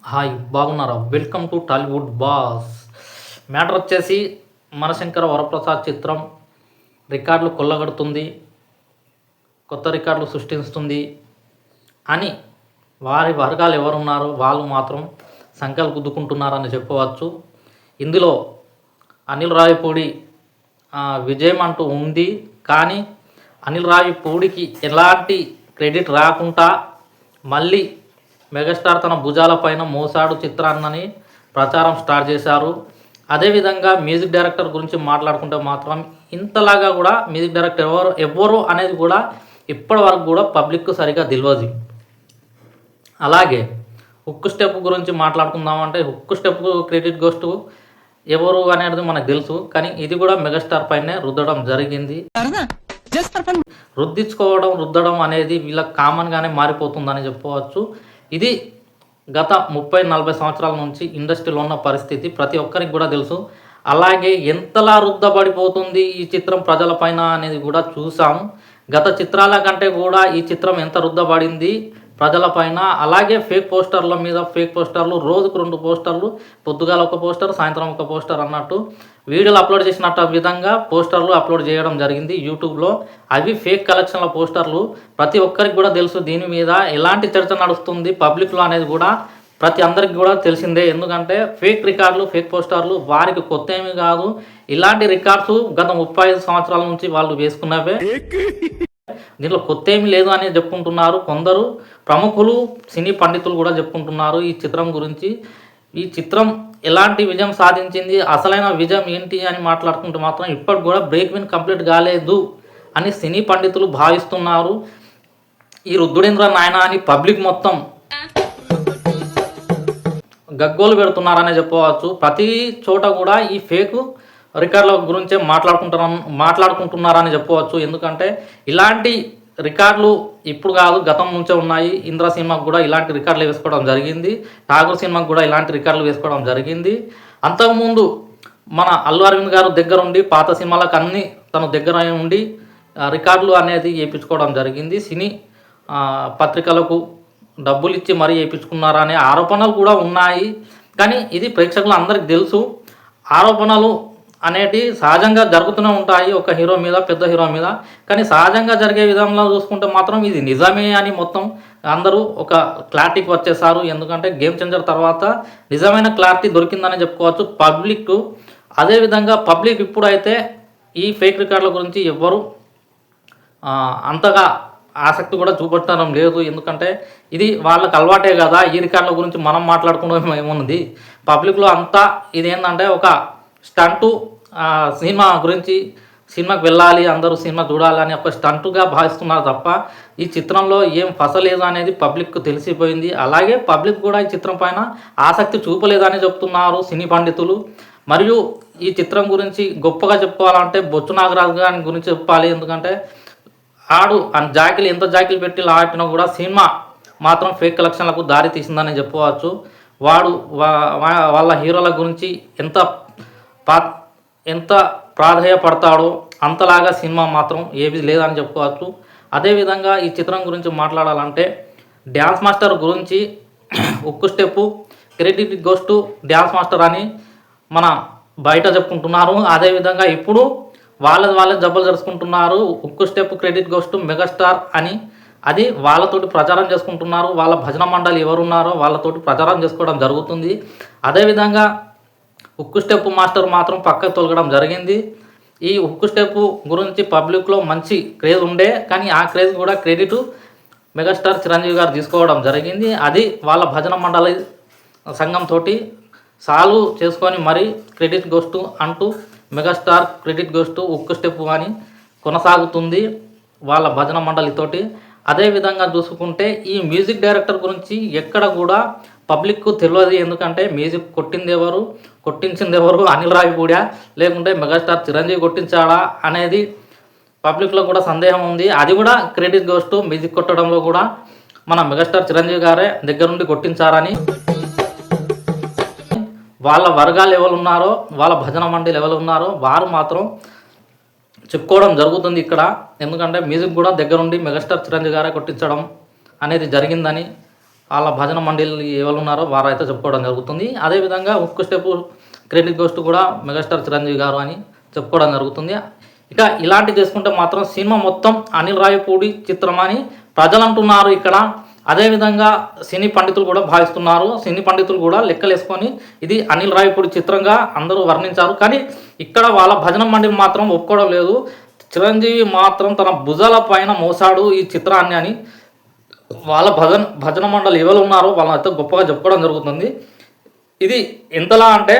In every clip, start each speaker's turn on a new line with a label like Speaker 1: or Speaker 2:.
Speaker 1: Hi బాగున్నారా? Welcome to Tollywood boss. Matter వచ్చేసి మనశంకర వరప్రసాద్ చిత్రం రికార్డులు కొల్లగొడుతుంది, కొత్త రికార్డులు సృష్టిస్తుంది అని వారి వర్గాలు ఎవరున్నారో వాళ్ళు మాత్రం సంకలు గుద్దుకుంటున్నారని చెప్పవచ్చు. ఇందులో అనిల్ రావిపూడి విజయం అంటూ ఉంది, కానీ అనిల్ రావిపూడికి ఎలాంటి క్రెడిట్ రాకుండా మళ్ళీ మెగాస్టార్ తన భుజాలపైన మోసాడు చిత్రాన్నని ప్రచారం స్టార్ట్ చేశారు. అదేవిధంగా మ్యూజిక్ డైరెక్టర్ గురించి మాట్లాడుకుంటే మాత్రం ఇంతలాగా కూడా మ్యూజిక్ డైరెక్టర్ ఎవరు అనేది కూడా ఇప్పటి వరకు కూడా పబ్లిక్కు సరిగా తెలియదు. అలాగే హుక్ స్టెప్ గురించి మాట్లాడుకుందామంటే హుక్ స్టెప్ క్రెడిట్ గోస్ట్ ఎవరు అనేది మనకు తెలుసు, కానీ ఇది కూడా మెగాస్టార్ పైనే రుద్దడం జరిగింది. రుద్దడం అనేది వీళ్ళకి కామన్గానే మారిపోతుందని చెప్పవచ్చు. ఇది గత 30-40 సంవత్సరాల నుంచి ఇండస్ట్రీలో ఉన్న పరిస్థితి ప్రతి ఒక్కరికి కూడా తెలుసు. అలాగే ఎంతలా రుద్దబడిపోతుంది ఈ చిత్రం ప్రజలపైన అనేది కూడా చూసాము. గత చిత్రాల కంటే కూడా ఈ చిత్రం ఎంత రుద్దబడింది ప్రజలపైన. అలాగే ఫేక్ పోస్టర్లు రోజుకు 2 పోస్టర్లు, పొద్దుగాల ఒక పోస్టర్, సాయంత్రం ఒక పోస్టర్ అన్నట్టు వీడియోలు అప్లోడ్ చేసినట్టు విధంగా పోస్టర్లు అప్లోడ్ చేయడం జరిగింది యూట్యూబ్లో. అవి ఫేక్ కలెక్షన్ల పోస్టర్లు. ప్రతి ఒక్కరికి కూడా తెలుసు దీని మీద ఎలాంటి చర్చ నడుస్తుంది పబ్లిక్లో అనేది కూడా ప్రతి అందరికి కూడా తెలిసిందే. ఎందుకంటే ఫేక్ రికార్డులు, ఫేక్ పోస్టర్లు వారికి కొత్త ఏమీ కాదు. ఇలాంటి రికార్డ్స్ గత 35 సంవత్సరాల నుంచి వాళ్ళు వేసుకున్నవే. దీంట్లో కొత్త ఏమీ లేదు అని చెప్పుకుంటున్నారు కొందరు ప్రముఖులు, సినీ పండితులు కూడా చెప్పుకుంటున్నారు ఈ చిత్రం గురించి. ఈ చిత్రం ఎలాంటి విజయం సాధించింది, అసలైన విజయం ఏంటి అని మాట్లాడుకుంటే మాత్రం ఇప్పటికి కూడా బ్రేక్ విన్ కంప్లీట్ కాలేదు అని సినీ పండితులు భావిస్తున్నారు. ఈ రుద్దుడేంద్ర నాయన అని పబ్లిక్ మొత్తం గగ్గోలు చెప్పవచ్చు. ప్రతి చోట కూడా ఈ ఫేక్ రికార్డుల గురించే మాట్లాడుకుంటున్నారని చెప్పవచ్చు. ఎందుకంటే ఇలాంటి రికార్డులు ఇప్పుడు కాదు, గతం నుంచే ఉన్నాయి. ఇంద్ర సినిమాకు కూడా ఇలాంటి రికార్డులు వేసుకోవడం జరిగింది, ఠాగూర్ సినిమాకు కూడా ఇలాంటి రికార్డులు వేసుకోవడం జరిగింది. అంతకుముందు మన అల్లు అరవింద్ గారు దగ్గరుండి పాత సినిమాలకు అన్ని తను దగ్గర ఉండి రికార్డులు అనేది వేయించుకోవడం జరిగింది. సినీ పత్రికలకు డబ్బులు ఇచ్చి మరీ వేయించుకున్నారా అనే ఆరోపణలు కూడా ఉన్నాయి. కానీ ఇది ప్రేక్షకులు అందరికి తెలుసు. ఆరోపణలు అనేటి సహజంగా జరుగుతూనే ఉంటాయి ఒక హీరో మీద, పెద్ద హీరో మీద. కానీ సహజంగా జరిగే విధంలో చూసుకుంటే మాత్రం ఇది నిజమే అని మొత్తం అందరూ ఒక క్లారిటీకి వచ్చేసారు. ఎందుకంటే గేమ్ చేంజర్ తర్వాత నిజమైన క్లారిటీ దొరికిందని చెప్పుకోవచ్చు పబ్లిక్. అదేవిధంగా పబ్లిక్ ఇప్పుడైతే ఈ ఫేక్ రికార్డుల గురించి ఎవ్వరు అంతగా ఆసక్తి కూడా చూపెట్టడం లేదు. ఎందుకంటే ఇది వాళ్ళకి అలవాటే కదా. ఈ రికార్డుల గురించి మనం మాట్లాడుకోవడం ఏమున్నది, పబ్లిక్లో అంతా ఇదేంటంటే ఒక స్టంటు, సినిమా గురించి సినిమాకి వెళ్ళాలి, అందరూ సినిమా చూడాలని ఒక స్టంటుగా భావిస్తున్నారు తప్ప ఈ చిత్రంలో ఏం ఫసలేదు అనేది పబ్లిక్కు తెలిసిపోయింది. అలాగే పబ్లిక్ కూడా ఈ చిత్రం పైన ఆసక్తి చూపలేదని చెప్తున్నారు సినీ పండితులు. మరియు ఈ చిత్రం గురించి గొప్పగా చెప్పుకోవాలంటే బొచ్చు నాగరాజు గారి గురించి చెప్పాలి. ఎందుకంటే ఎంత జాకిలు పెట్టి ఆడినా కూడా సినిమా మాత్రం ఫేక్ కలెక్షన్లకు దారి తీసిందని చెప్పవచ్చు. వాడు వాళ్ళ హీరోల గురించి ఎంత ప్రాధాన్యపడతాడో అంతలాగా సినిమా మాత్రం ఏది లేదని చెప్పుకోవచ్చు. అదేవిధంగా ఈ చిత్రం గురించి మాట్లాడాలంటే డ్యాన్స్ మాస్టర్ గురించి ఉక్కు step credit ghost dance master అని మన బయట చెప్పుకుంటున్నారు. అదేవిధంగా ఇప్పుడు వాళ్ళే జబ్బలు జరుపుకుంటున్నారు. ఉక్కు స్టెప్ క్రెడిట్ గోస్ట్ మెగాస్టార్ అని అది వాళ్ళతోటి ప్రచారం చేసుకుంటున్నారు. వాళ్ళ భజన మండలి ఎవరున్నారో వాళ్ళతోటి ప్రచారం చేసుకోవడం జరుగుతుంది. అదేవిధంగా ఉక్కు స్టెప్ మాస్టర్ మాత్రం పక్కకు తొలగడం జరిగింది. ఈ ఉక్కు స్టెప్ గురించి పబ్లిక్లో మంచి క్రేజ్ ఉండే, కానీ ఆ క్రేజ్ కూడా క్రెడిట్ మెగాస్టార్ చిరంజీవి గారు తీసుకోవడం జరిగింది. అది వాళ్ళ భజన మండలి సంఘంతో సాల్వ్ చేసుకొని మరి క్రెడిట్ గోస్ట్ అంటూ మెగాస్టార్ క్రెడిట్ గోస్ట్ ఉక్కు స్టెప్ అని కొనసాగుతుంది వాళ్ళ భజన మండలితోటి. అదేవిధంగా చూసుకుంటే ఈ మ్యూజిక్ డైరెక్టర్ గురించి ఎక్కడ కూడా పబ్లిక్కు తెలియదు. ఎందుకంటే మ్యూజిక్ కొట్టించింది ఎవరు, అనిల్ రావిపూడా లేకుంటే మెగాస్టార్ చిరంజీవి కొట్టించాడా అనేది పబ్లిక్లో కూడా సందేహం ఉంది. అది కూడా క్రెడిట్ గోస్ట్ మ్యూజిక్ కొట్టడంలో కూడా మన మెగాస్టార్ చిరంజీవి గారే దగ్గరుండి కొట్టించారని వాళ్ళ వర్గాలు ఎవరు ఉన్నారో, వాళ్ళ భజన మండలి ఎవరు ఉన్నారో వారు మాత్రం చెప్పుకోవడం జరుగుతుంది ఇక్కడ. ఎందుకంటే మ్యూజిక్ కూడా దగ్గరుండి మెగాస్టార్ చిరంజీవి గారే కొట్టించడం అనేది జరిగిందని వాళ్ళ భజన మండలి ఎవరు ఉన్నారో వారైతే చెప్పుకోవడం జరుగుతుంది. అదేవిధంగా ఉక్కు స్టెప్ క్రెడిట్ గోస్ట్ కూడా మెగాస్టార్ చిరంజీవి గారు అని చెప్పుకోవడం జరుగుతుంది. ఇక ఇలాంటి చేసుకుంటే మాత్రం సినిమా మొత్తం అనిల్ రావిపూడి చిత్రం అని ప్రజలు అంటున్నారు ఇక్కడ. అదేవిధంగా సినీ పండితులు కూడా భావిస్తున్నారు. సినీ పండితులు కూడా లెక్కలేసుకొని ఇది అనిల్ రావిపూడి చిత్రంగా అందరూ వర్ణించారు. కానీ ఇక్కడ వాళ్ళ భజన మండలి మాత్రం ఒప్పుకోవడం లేదు. చిరంజీవి మాత్రం తన భుజాల పైన మోసాడు ఈ చిత్రాన్ని అని వాళ్ళ భజన మండలి ఎవరు ఉన్నారో వాళ్ళైతే గొప్పగా చెప్పుకోవడం జరుగుతుంది. ఇది ఎంతలా అంటే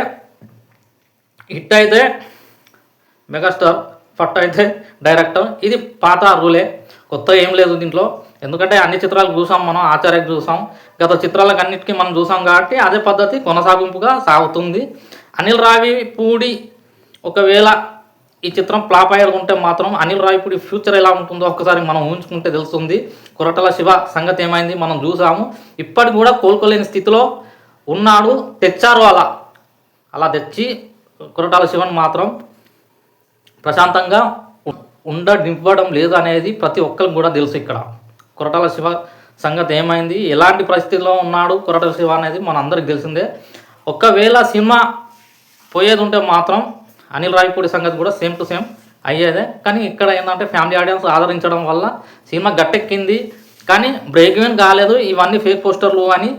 Speaker 1: హిట్ అయితే మెగాస్టార్, ఫట్ అయితే డైరెక్టర్. ఇది పాత రూలే, కొత్త ఏం లేదు దీంట్లో. ఎందుకంటే అన్ని చిత్రాలు చూసాం మనం, ఆచార్యకు చూసాం, గత చిత్రాలకు అన్నిటికీ మనం చూసాం కాబట్టి అదే పద్ధతి కొనసాగింపుగా సాగుతుంది. అనిల్ రావిపూడి ఒకవేళ ఈ చిత్రం ఫ్లాప్ అయ్యారుకుంటే మాత్రం అనిల్ రావిపూడి ఫ్యూచర్ ఎలా ఉంటుందో ఒక్కసారి మనం ఊహించుకుంటే తెలుస్తుంది. కొరటాల శివ సంగతి ఏమైంది మనం చూసాము. ఇప్పటికి కూడా కోలుకోలేని స్థితిలో ఉన్నాడు. తెచ్చారు అలా తెచ్చి కొరటాల శివన్ మాత్రం ప్రశాంతంగా ఉండనివ్వడం లేదు అనేది ప్రతి ఒక్కరికి కూడా తెలుసు. ఇక్కడ కొరటాల శివ సంగతి ఏమైంది, ఎలాంటి పరిస్థితిలో ఉన్నాడు కొరటాల శివ అనేది మన అందరికి తెలిసిందే. ఒకవేళ సినిమా పోయేది ఉంటే మాత్రం అనిల్ రావిపూడి సంగతి కూడా సేమ్ టు సేమ్ అయ్యేదే. కానీ ఇక్కడ ఏంటంటే ఫ్యామిలీ ఆడియన్స్ ఆదరించడం వల్ల సినిమా గట్టెక్కింది, కానీ బ్రేక్ ఈవెన్ కాలేదు. ఇవన్నీ ఫేక్ పోస్టర్లు అని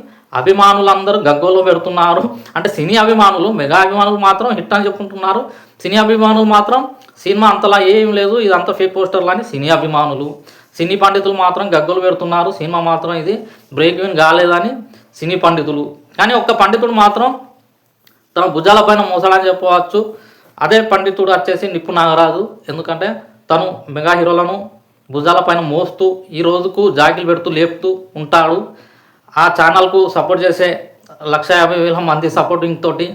Speaker 1: అభిమానులందరూ గగ్గోలో పెడుతున్నారు. అంటే సినీ అభిమానులు, మెగా అభిమానులు మాత్రం హిట్ అని చెప్పుకుంటున్నారు. సినీ అభిమానులు మాత్రం సినిమా అంతలా ఏం లేదు, ఇదంతా ఫేక్ పోస్టర్లు అని సినీ అభిమానులు. సినీ పండితులు మాత్రం గగ్గోలు పెడుతున్నారు, సినిమా మాత్రం ఇది బ్రేక్ ఈవెన్ కాలేదని సినీ పండితులు. కానీ ఒక్క పండితుడు మాత్రం తన భుజాల పైన మోసాడని చెప్పవచ్చు. అదే పండితుడు వచ్చేసి నిప్పు నాగరాజు. ఎందుకంటే తను మెగా హీరోలను భుజాల పైన మోస్తూ ఈ రోజుకు జాకిలు పెడుతూ లేపుతూ ఉంటాడు. ఆ ఛానల్కు సపోర్ట్ చేసే 150,000 మంది సపోర్టింగ్ తోటి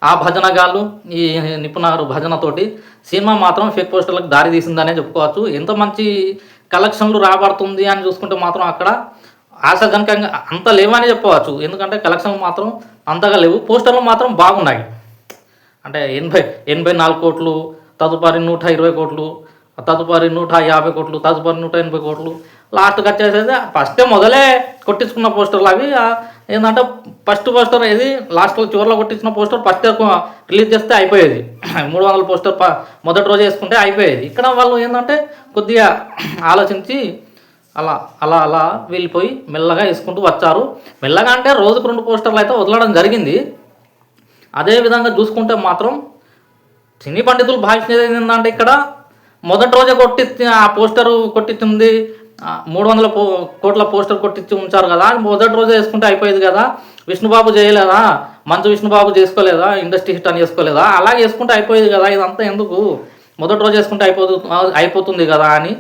Speaker 1: ఆ భజనగాళ్ళు ఈ నిపుణారు భజనతోటి సినిమా మాత్రం ఫేక్ పోస్టర్లకు దారి తీసిందనే చెప్పుకోవచ్చు. ఎంత మంచి కలెక్షన్లు రాబడుతుంది అని చూసుకుంటే మాత్రం అక్కడ ఆశాజనకంగా అంత లేవని చెప్పవచ్చు. ఎందుకంటే కలెక్షన్లు మాత్రం అంతగా లేవు, పోస్టర్లు మాత్రం బాగున్నాయి. అంటే 84 కోట్లు, తదుపరి 120 కోట్లు, తదుపరి 150 కోట్లు, తదుపరి 180 కోట్లు, లాస్ట్కి వచ్చేసేది ఫస్టే మొదలే కొట్టించుకున్న పోస్టర్లు అవి. ఏంటంటే ఫస్ట్ పోస్టర్ ఏది లాస్ట్లో చివరిలో కొట్టించిన పోస్టర్ ఫస్ట్ రిలీజ్ చేస్తే అయిపోయేది. 300 పోస్టర్ మొదటి రోజు వేసుకుంటే అయిపోయేది. ఇక్కడ వాళ్ళు ఏంటంటే కొద్దిగా ఆలోచించి అలా అలా అలా వెళ్ళిపోయి మెల్లగా వేసుకుంటూ వచ్చారు. మెల్లగా అంటే రోజుకు 2 పోస్టర్లు అయితే వదలడం జరిగింది. అదేవిధంగా చూసుకుంటే మాత్రం సినీ పండితులు భావించేది ఏంటంటే ఇక్కడ మొదటి రోజే ఆ పోస్టరు కొట్టించింది 300 కోట్ల పోస్టర్ కొట్టించి ఉంచారు కదా, మొదటి రోజే వేసుకుంటే అయిపోయేది కదా. విష్ణుబాబు చేయలేదా, మంచు విష్ణుబాబు చేసుకోలేదా, ఇండస్ట్రీ హిట్ అని చేసుకోలేదా, అలాగే వేసుకుంటే అయిపోయేది కదా, ఇదంతా ఎందుకు మొదటి రోజు వేసుకుంటే అయిపోతుంది కదా అని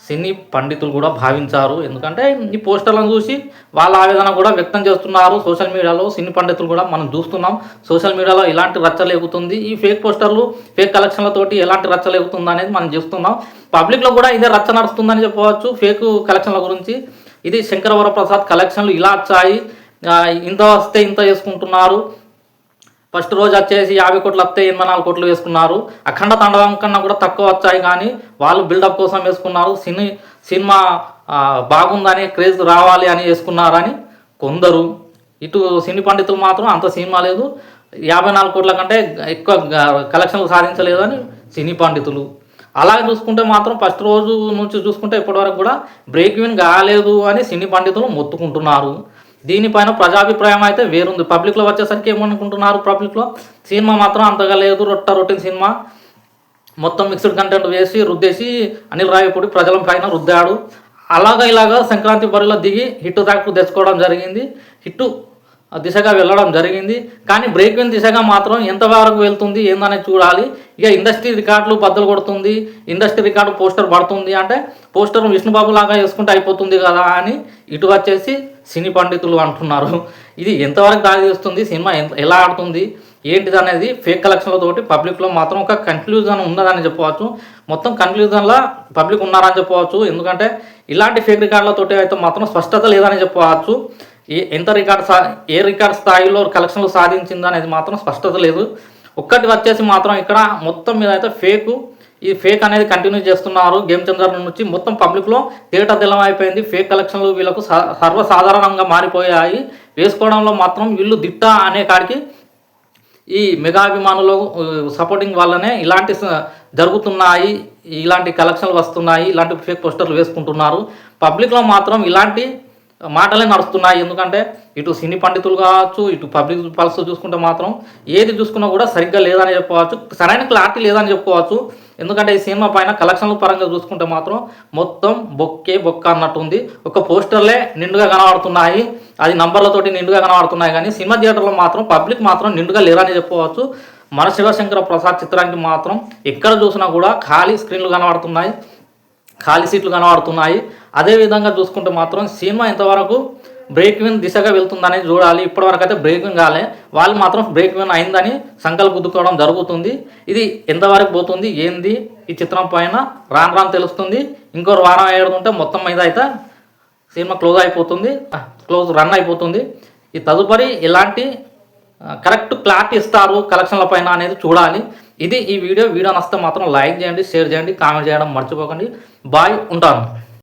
Speaker 1: సినీ పండితులు కూడా భావించారు. ఎందుకంటే ఈ పోస్టర్లను చూసి వాళ్ళ ఆవేదన కూడా వ్యక్తం చేస్తున్నారు సోషల్ మీడియాలో. సినీ పండితులు కూడా మనం చూస్తున్నాం సోషల్ మీడియాలో ఎలాంటి రచ్చలేగుతుంది, ఈ ఫేక్ పోస్టర్లు ఫేక్ కలెక్షన్లతోటి ఎలాంటి రచ్చలేగుతుంది అనేది మనం చూస్తున్నాం. పబ్లిక్లో కూడా ఇదే రచ్చ నడుస్తుందని చెప్పవచ్చు ఫేక్ కలెక్షన్ల గురించి. ఇది శంకరవరప్రసాద్ కలెక్షన్లు ఇలా వచ్చాయి, ఇంత వస్తే ఇంత చేసుకుంటున్నారు. ఫస్ట్ రోజు వచ్చేసి 50 కోట్లు వస్తే 84 కోట్లు వేసుకున్నారు. అఖండ తాండవం కన్నా కూడా తక్కువ వచ్చాయి, కానీ వాళ్ళు బిల్డప్ కోసం వేసుకున్నారు. సినిమా బాగుందని, క్రేజ్ రావాలి అని వేసుకున్నారని కొందరు. ఇటు సినీ పండితులు మాత్రం అంత సినిమా లేదు, 54 కోట్ల కంటే ఎక్కువ కలెక్షన్లు సాధించలేదని సినీ పండితులు. అలాగే చూసుకుంటే మాత్రం ఫస్ట్ రోజు నుంచి చూసుకుంటే ఇప్పటివరకు కూడా బ్రేక్ ఈవెన్ కాలేదు అని సినీ పండితులు మొత్తుకుంటున్నారు. దీనిపైన ప్రజాభిప్రాయం అయితే వేరుంది. పబ్లిక్లో వచ్చేసరికి ఏమనుకుంటున్నారు, పబ్లిక్లో సినిమా మాత్రం అంతగా లేదు, రొటీన్ సినిమా, మొత్తం మిక్స్డ్ కంటెంట్ వేసి రుద్దేసి అనిల్ రావిపూడి ప్రజల పైన రుద్దాడు. ఇలాగా సంక్రాంతి బరిలో దిగి హిట్ దాకా తెచ్చుకోవడం జరిగింది, హిట్ దిశగా వెళ్ళడం జరిగింది. కానీ బ్రేక్ ఈవెన్ దిశగా మాత్రం ఎంతవరకు వెళ్తుంది ఏందనేది చూడాలి. ఇక ఇండస్ట్రీ రికార్డులు బద్దలు కొడుతుంది, ఇండస్ట్రీ రికార్డు పోస్టర్ పడుతుంది అంటే పోస్టర్ విష్ణుబాబు లాగా వేసుకుంటే అయిపోతుంది కదా అని ఇటు వచ్చేసి సినీ పండితులు అంటున్నారు. ఇది ఎంతవరకు దారి తీస్తుంది, సినిమా ఎలా ఆడుతుంది ఏంటిది అనేది ఫేక్ కలెక్షన్లతోటి పబ్లిక్లో మాత్రం ఒక కన్క్లూజన్ ఉన్నదని చెప్పవచ్చు. మొత్తం కన్క్లూజన్లో పబ్లిక్ ఉన్నారని చెప్పవచ్చు. ఎందుకంటే ఇలాంటి ఫేక్ రికార్డులతోటి అయితే మాత్రం స్పష్టత లేదని చెప్పవచ్చు. ఏ రికార్డ్ స్థాయిలో కలెక్షన్లు సాధించింది అనేది మాత్రం స్పష్టత లేదు. ఒక్కటి వచ్చేసి మాత్రం ఇక్కడ మొత్తం మీద అయితే ఫేకు ఈ ఫేక్ అనేది కంటిన్యూ చేస్తున్నారు. గేమ్ చేంజర్ నుంచి మొత్తం పబ్లిక్లో తేటతెల్లం అయిపోయింది. ఫేక్ కలెక్షన్లు వీళ్ళకు సర్వసాధారణంగా మారిపోయాయి. వేసుకోవడంలో మాత్రం వీళ్ళు దిట్ట అనే కాడికి ఈ మెగా అభిమానులు సపోర్టింగ్ వల్లనే ఇలాంటి జరుగుతున్నాయి, ఇలాంటి కలెక్షన్లు వస్తున్నాయి, ఇలాంటి ఫేక్ పోస్టర్లు వేసుకుంటున్నారు. పబ్లిక్లో మాత్రం ఇలాంటి మాటలే నడుస్తున్నాయి. ఎందుకంటే ఇటు సినీ పండితులు కావచ్చు, ఇటు పబ్లిక్ పల్స్ చూసుకుంటే మాత్రం ఏది చూసుకున్నా కూడా సరిగ్గా లేదని చెప్పుకోవచ్చు, సరైన క్లారిటీ లేదని చెప్పుకోవచ్చు. ఎందుకంటే ఈ సినిమా పైన కలెక్షన్ల పరంగా చూసుకుంటే మాత్రం మొత్తం బొక్క అన్నట్టుంది. ఒక పోస్టర్లే నిండుగా కనబడుతున్నాయి, అది నంబర్లతోటి నిండుగా కనబడుతున్నాయి. కానీ సినిమా థియేటర్లో మాత్రం పబ్లిక్ మాత్రం నిండుగా లేరని చెప్పుకోవచ్చు. మన శివశంకర ప్రసాద్ చిత్రానికి మాత్రం ఎక్కడ చూసినా కూడా ఖాళీ స్క్రీన్లు కనబడుతున్నాయి, ఖాళీ సీట్లు కనబడుతున్నాయి. అదేవిధంగా చూసుకుంటే మాత్రం సినిమా ఇంతవరకు బ్రేక్ విన్ దిశగా వెళ్తుందని చూడాలి. ఇప్పటివరకు అయితే బ్రేక్ విన్ కాలే, వాళ్ళు మాత్రం బ్రేక్ విన్ అయిందని సంకల్ప గుద్దుకోవడం జరుగుతుంది. ఇది ఎంతవరకు పోతుంది ఏంది ఈ చిత్రం పైన రాను తెలుస్తుంది. ఇంకో వారం ఏడుతుంటే మొత్తం మీద అయితే సినిమా రన్ అయిపోతుంది. ఈ తదుపరి ఎలాంటి కరెక్ట్ క్లారిటీ ఇస్తారు కలెక్షన్ల పైన అనేది చూడాలి. ఇది ఈ వీడియో నచ్చితే మాత్రం లైక్ చేయండి, షేర్ చేయండి, కామెంట్ చేయడం మర్చిపోకండి. బాయ్, ఉంటాను.